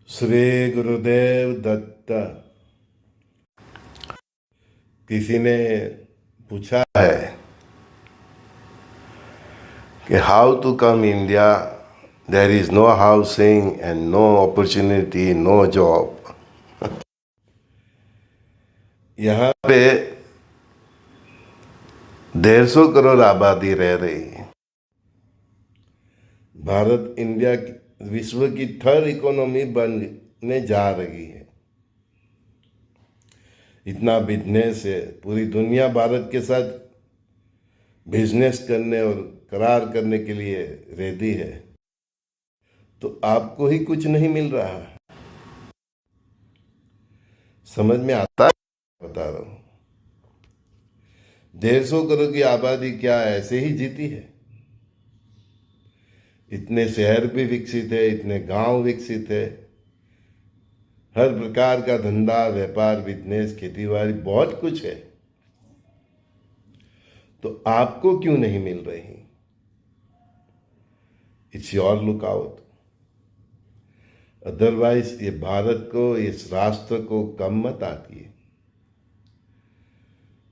श्री गुरुदेव दत्त। किसी ने पूछा है कि how to come India, there is no housing and no opportunity, no job. यहाँ पे 150 करोड़ आबादी रह रही है। भारत इंडिया विश्व की थर्ड इकोनॉमी बनने जा रही है। इतना बिजनेस है, पूरी दुनिया भारत के साथ बिजनेस करने और करार करने के लिए रेडी है, तो आपको ही कुछ नहीं मिल रहा है। समझ में आता है? बता रहा हूं, 150 करोड़ की आबादी क्या ऐसे ही जीती है? इतने शहर भी विकसित है, इतने गांव विकसित है, हर प्रकार का धंधा, व्यापार, बिजनेस, खेतीबाड़ी, बहुत कुछ है, तो आपको क्यों नहीं मिल रही? It's your lookout. अदरवाइज ये भारत को, इस राष्ट्र को कम मत आती।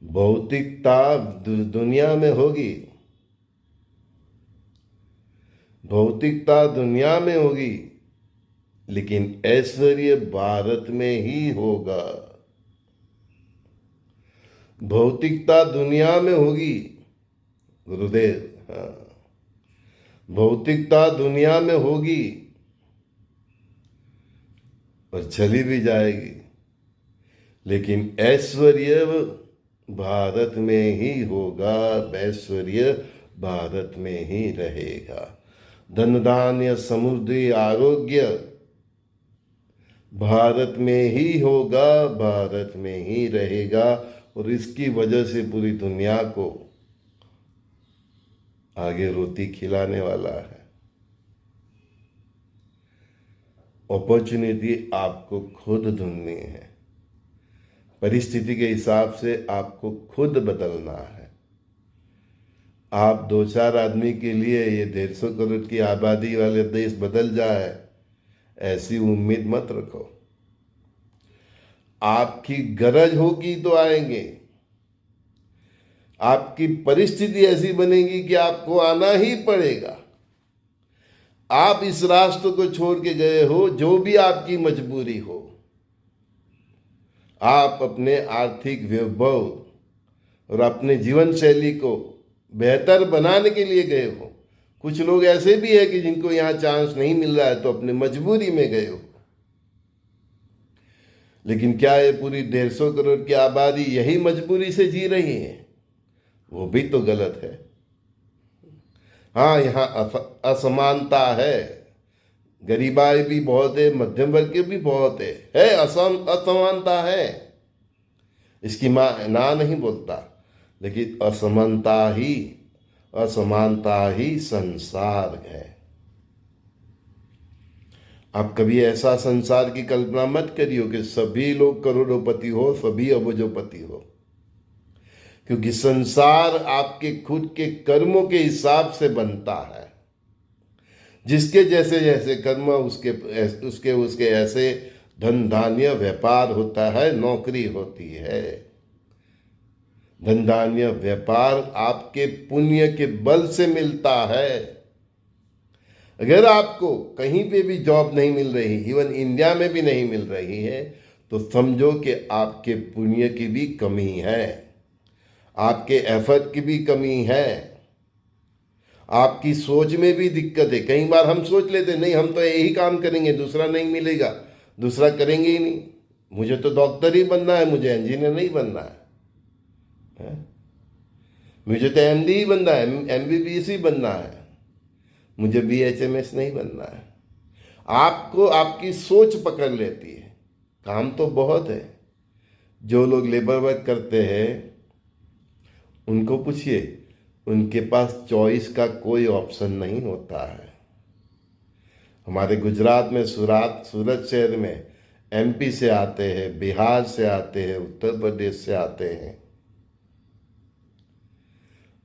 भौतिकता दुनिया में होगी, भौतिकता दुनिया में होगी, लेकिन ऐश्वर्य भारत में ही होगा। भौतिकता दुनिया में होगी गुरुदेव, हाँ, भौतिकता दुनिया में होगी और चली भी जाएगी, लेकिन ऐश्वर्य भारत में ही होगा, ऐश्वर्य भारत में ही रहेगा। धन धान्य समृद्धि आरोग्य भारत में ही होगा, भारत में ही रहेगा, और इसकी वजह से पूरी दुनिया को आगे रोटी खिलाने वाला है। अपॉर्चुनिटी आपको खुद ढूंढनी है, परिस्थिति के हिसाब से आपको खुद बदलना है। आप 2-4 आदमी के लिए ये 150 करोड़ की आबादी वाले देश बदल जाए, ऐसी उम्मीद मत रखो। आपकी गरज होगी तो आएंगे, आपकी परिस्थिति ऐसी बनेगी कि आपको आना ही पड़ेगा। आप इस राष्ट्र को छोड़ के गए हो, जो भी आपकी मजबूरी हो, आप अपने आर्थिक वैभव और अपने जीवन शैली को बेहतर बनाने के लिए गए हो। कुछ लोग ऐसे भी है कि जिनको यहाँ चांस नहीं मिल रहा है, तो अपने मजबूरी में गए हो। लेकिन क्या ये पूरी 150 करोड़ की आबादी यही मजबूरी से जी रही है? वो भी तो गलत है। हाँ, यहाँ असमानता है, गरीबाई भी बहुत है, मध्यम वर्ग के भी बहुत है असमानता है, इसकी ना नहीं बोलता, लेकिन असमानता ही संसार है। आप कभी ऐसा संसार की कल्पना मत करियो कि सभी लोग करोड़ों हो, सभी अबजोपति हो, क्योंकि संसार आपके खुद के कर्मों के हिसाब से बनता है। जिसके जैसे जैसे कर्म, उसके ऐसे धन धान्य व्यापार होता है, नौकरी होती है। धन धान्य व्यापार आपके पुण्य के बल से मिलता है। अगर आपको कहीं पे भी जॉब नहीं मिल रही, इवन इंडिया में भी नहीं मिल रही है, तो समझो कि आपके पुण्य की भी कमी है, आपके एफर्ट की भी कमी है, आपकी सोच में भी दिक्कत है। कई बार हम सोच लेते नहीं, हम तो यही काम करेंगे, दूसरा नहीं मिलेगा, दूसरा करेंगे ही नहीं, मुझे तो डॉक्टर ही बनना है, मुझे इंजीनियर नहीं बनना है, मुझे तो एमडी ही बनना है, एमबीबीएस ही बनना है, मुझे बीएचएमएस नहीं बनना है। आपको आपकी सोच पकड़ लेती है। काम तो बहुत है। जो लोग लेबर वर्क करते हैं उनको पूछिए, उनके पास चॉइस का कोई ऑप्शन नहीं होता है। हमारे गुजरात में सूरत शहर में एमपी से आते हैं, बिहार से आते हैं, उत्तर प्रदेश से आते हैं,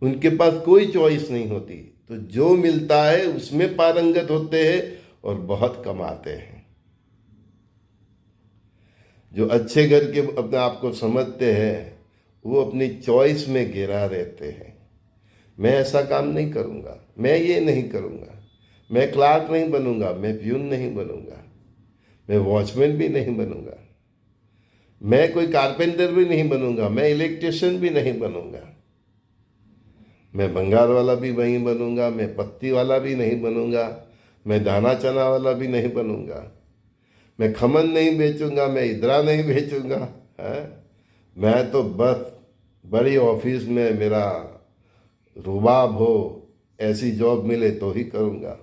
उनके पास कोई चॉइस नहीं होती, तो जो मिलता है उसमें पारंगत होते हैं और बहुत कमाते हैं। जो अच्छे घर के अपने आप को समझते हैं वो अपनी चॉइस में घिरा रहते हैं। मैं ऐसा काम नहीं करूँगा, मैं ये नहीं करूँगा, मैं क्लार्क नहीं बनूंगा, मैं प्यून नहीं बनूंगा, मैं वॉचमैन भी नहीं बनूंगा, मैं कोई कारपेंटर भी नहीं बनूंगा, मैं इलेक्ट्रिशियन भी नहीं बनूंगा, मैं बंगाल वाला भी नहीं बनूंगा, मैं पत्ती वाला भी नहीं बनूंगा, मैं दाना चना वाला भी नहीं बनूंगा, मैं खमन नहीं बेचूंगा, मैं इदरा नहीं बेचूंगा। है मैं तो बस बड़ी ऑफिस में मेरा रुबाब हो, ऐसी जॉब मिले तो ही करूँगा,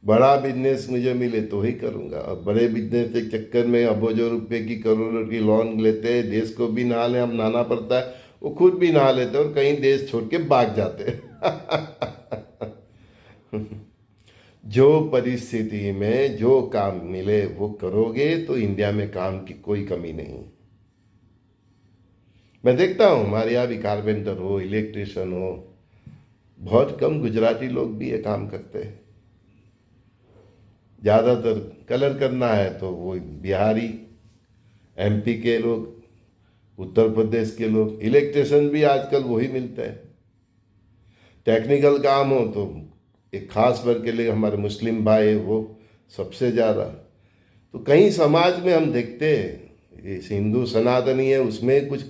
बड़ा बिजनेस मुझे मिले तो ही करूँगा। और बड़े बिजनेस के चक्कर में अरबों रुपए की करोड़ों की लोन लेते हैं, देश को भी नहा ले, हम नहाना पड़ता है, वो खुद भी नहा लेते हैं और कहीं देश छोड़ के भाग जाते हैं। जो परिस्थिति में जो काम मिले वो करोगे तो इंडिया में काम की कोई कमी नहीं। मैं देखता हूँ हमारे यहाँ भी कारपेंटर हो, इलेक्ट्रिशियन हो, बहुत कम गुजराती लोग भी ये काम करते हैं। ज़्यादातर कलर करना है तो वो बिहारी, एमपी के लोग, उत्तर प्रदेश के लोग, इलेक्ट्रिशियन भी आजकल वही मिलते हैं। टेक्निकल काम हो तो एक खास वर्ग के लिए हमारे मुस्लिम भाई है वो सबसे ज़्यादा। तो कहीं समाज में हम देखते हैं ये हिंदू सनातनी है, उसमें कुछ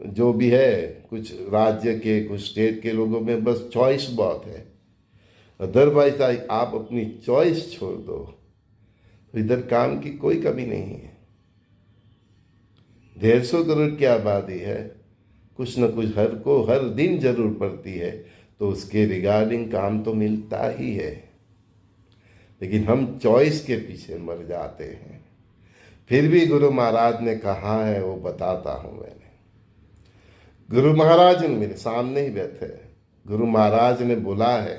जो भी है, कुछ राज्य के कुछ स्टेट के लोगों में बस चॉइस बहुत है। अदरवाइज आप अपनी चॉइस छोड़ दो तो इधर काम की कोई कमी नहीं है। 150 करोड़ की आबादी है, कुछ न कुछ हर दिन जरूर पड़ती है, तो उसके रिगार्डिंग काम तो मिलता ही है। लेकिन हम चॉइस के पीछे मर जाते हैं। फिर भी गुरु महाराज ने कहा है वो बताता हूँ मैंने। गुरु महाराज मेरे सामने ही बैठे हैं। गुरु महाराज ने बोला है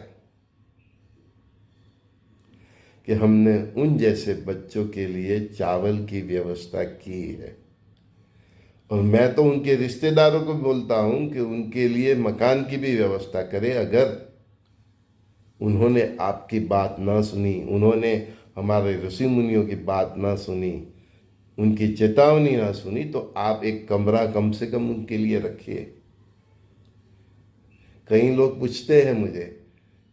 कि हमने उन जैसे बच्चों के लिए चावल की व्यवस्था की है, और मैं तो उनके रिश्तेदारों को बोलता हूं कि उनके लिए मकान की भी व्यवस्था करें। अगर उन्होंने आपकी बात ना सुनी, उन्होंने हमारे ऋषि मुनियों की बात ना सुनी, उनकी चेतावनी ना सुनी, तो आप एक कमरा कम से कम उनके लिए रखिए। कई लोग पूछते हैं मुझे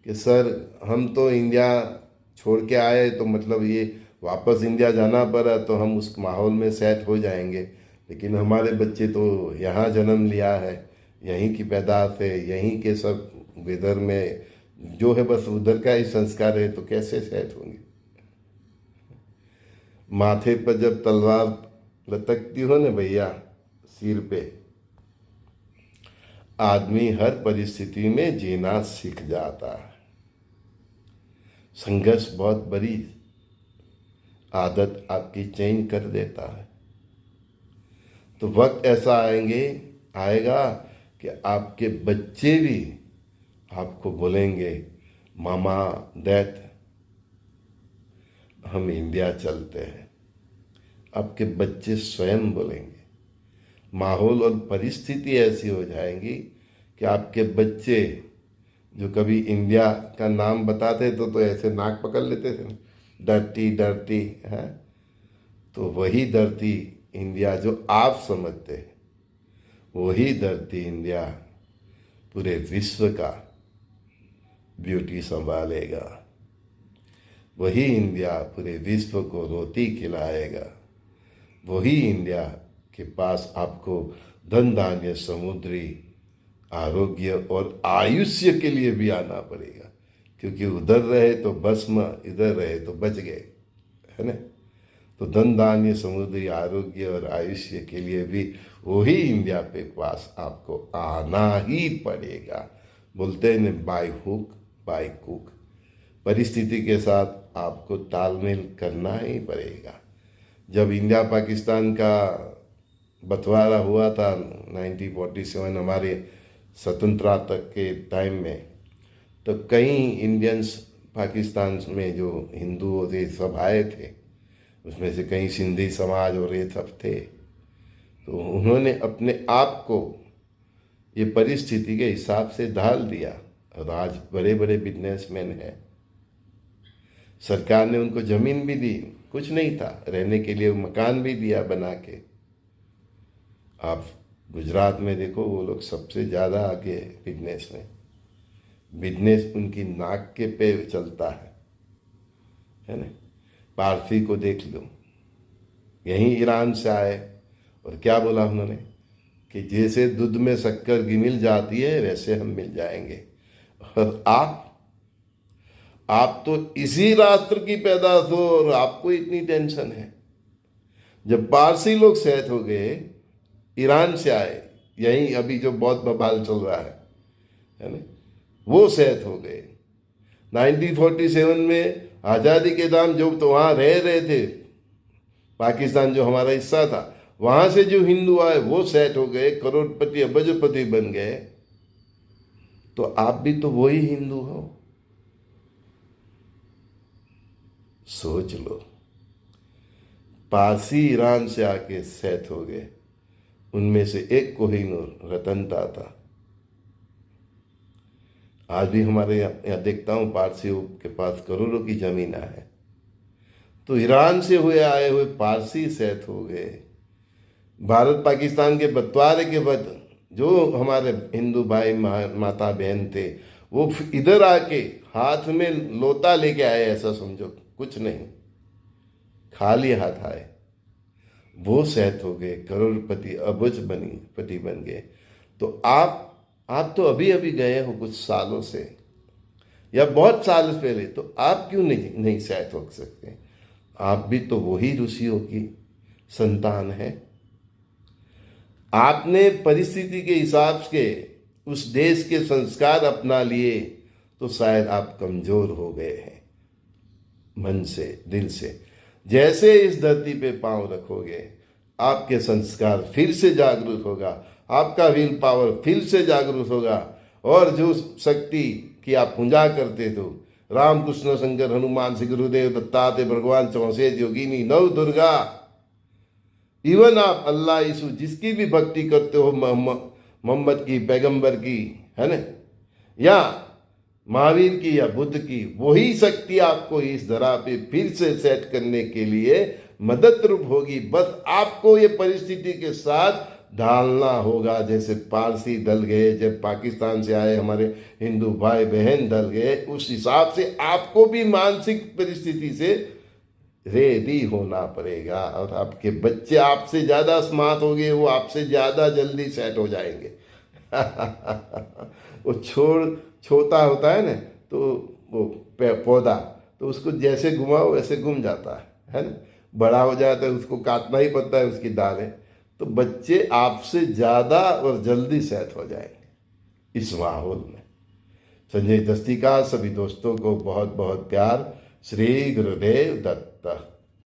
कि सर हम तो इंडिया छोड़ के आए, तो मतलब ये वापस इंडिया जाना पड़ा तो हम उस माहौल में सेट हो जाएंगे, लेकिन हमारे बच्चे तो यहाँ जन्म लिया है, यहीं की पैदाश है, यहीं के सब वेदर में जो है बस उधर का ही संस्कार है, तो कैसे सेट होंगे। माथे पर जब तलवार लटकती हो ना भैया सिर पे, आदमी हर परिस्थिति में जीना सीख जाता है। संघर्ष बहुत बड़ी आदत आपकी चेंज कर देता है। तो वक्त ऐसा आएगा कि आपके बच्चे भी आपको बोलेंगे मामा डैड हम इंडिया चलते हैं। आपके बच्चे स्वयं बोलेंगे। माहौल और परिस्थिति ऐसी हो जाएंगी कि आपके बच्चे जो कभी इंडिया का नाम बताते तो ऐसे नाक पकड़ लेते थे, डर्टी डर्टी है, तो वही धरती इंडिया जो आप समझते हैं, वही धरती इंडिया पूरे विश्व का ब्यूटी संभालेगा। वही इंडिया पूरे विश्व को रोटी खिलाएगा। वही इंडिया के पास आपको धन धान्य समुद्री आरोग्य और आयुष्य के लिए भी आना पड़ेगा, क्योंकि उधर रहे तो भस्म, इधर रहे तो बच गए, है ना। तो धन धान्य समुद्री आरोग्य और आयुष्य के लिए भी वही इंडिया पे पास आपको आना ही पड़ेगा। बोलते हैं न बाय हुक बाय कुक। परिस्थिति के साथ आपको तालमेल करना ही पड़ेगा। जब इंडिया पाकिस्तान का बंटवारा हुआ था 1947 हमारे स्वतंत्रता तक के टाइम में, तो कई इंडियंस पाकिस्तान में जो हिंदू थे सब आए थे, उसमें से कई सिंधी समाज और ये सब थे। तो उन्होंने अपने आप को ये परिस्थिति के हिसाब से ढाल दिया और आज बड़े बड़े बिजनेसमैन हैं। सरकार ने उनको जमीन भी दी, कुछ नहीं था, रहने के लिए मकान भी दिया बना के। आप गुजरात में देखो, वो लोग सबसे ज़्यादा आगे है बिजनेस में। बिजनेस उनकी नाक के पे चलता है ना। पारसी को देख लो, यहीं ईरान से आए, और क्या बोला उन्होंने कि जैसे दूध में शक्कर मिल जाती है वैसे हम मिल जाएंगे। और आप तो इसी राष्ट्र की पैदाश हो और आपको इतनी टेंशन है। जब पारसी लोग सेट हो गए, ईरान से आए, यहीं अभी जो बहुत बवाल चल रहा है ना, वो सेट हो गए। 1947 में आज़ादी के दाम जो तो वहाँ रह रहे थे, पाकिस्तान जो हमारा हिस्सा था, वहाँ से जो हिंदू आए वो सेट हो गए, करोड़पति अबजपति बन गए। तो आप भी तो वही हिंदू हो, सोच लो। पारसी ईरान से आके सेट हो गए, उनमें से एक कोहिनूर रतन टाटा। आज भी हमारे यहाँ देखता हूँ पारसियों के पास करोड़ों की जमीन है। तो ईरान से हुए आए हुए पारसी सेट हो गए। भारत पाकिस्तान के बंटवारे के बाद जो हमारे हिंदू भाई माता बहन थे, वो इधर आके हाथ में लोटा लेके आए, ऐसा समझो, कुछ नहीं, खाली हाथ आए, वो सेट हो गए, करोड़पति अबजपति बन गए। तो आप तो अभी अभी गए हो कुछ सालों से या बहुत साल पहले, तो आप क्यों नहीं सेट हो सकते? आप भी तो वही ऋषियों की संतान है। आपने परिस्थिति के हिसाब से उस देश के संस्कार अपना लिए, तो शायद आप कमजोर हो गए हैं मन से, दिल से। जैसे इस धरती पे पांव रखोगे, आपके संस्कार फिर से जागरूक होगा, आपका विल पावर फिर से जागरूक होगा, और जो शक्ति की आप पूजा करते थे, राम कृष्ण शंकर हनुमान श्री गुरुदेव दत्तात्रेय भगवान चौसेठ योगिनी नव दुर्गा, इवन आप अल्लाह यीशु जिसकी भी भक्ति करते हो, मोहम्मद की, पैगंबर की, है ना, या महावीर की या बुद्ध की, वही शक्ति आपको इस धरा पे फिर से सेट करने के लिए मदद रूप होगी। बस आपको ये परिस्थिति के साथ ढालना होगा। जैसे पारसी दल गए, जब पाकिस्तान से आए हमारे हिंदू भाई बहन दल गए, उस हिसाब से आपको भी मानसिक परिस्थिति से रेडी होना पड़ेगा। और आपके बच्चे आपसे ज़्यादा स्मार्ट हो गए, वो आपसे ज़्यादा जल्दी सेट हो जाएंगे। वो छोटा होता है ना, तो वो पौधा, तो उसको जैसे घुमाओ वैसे घूम जाता है ना। बड़ा हो जाता है, उसको काटना ही पड़ता है उसकी दालें। तो बच्चे आपसे ज़्यादा और जल्दी सेट हो जाएंगे इस माहौल में। संजय दस्ती का सभी दोस्तों को बहुत बहुत प्यार। श्री गुरुदेव दत्त।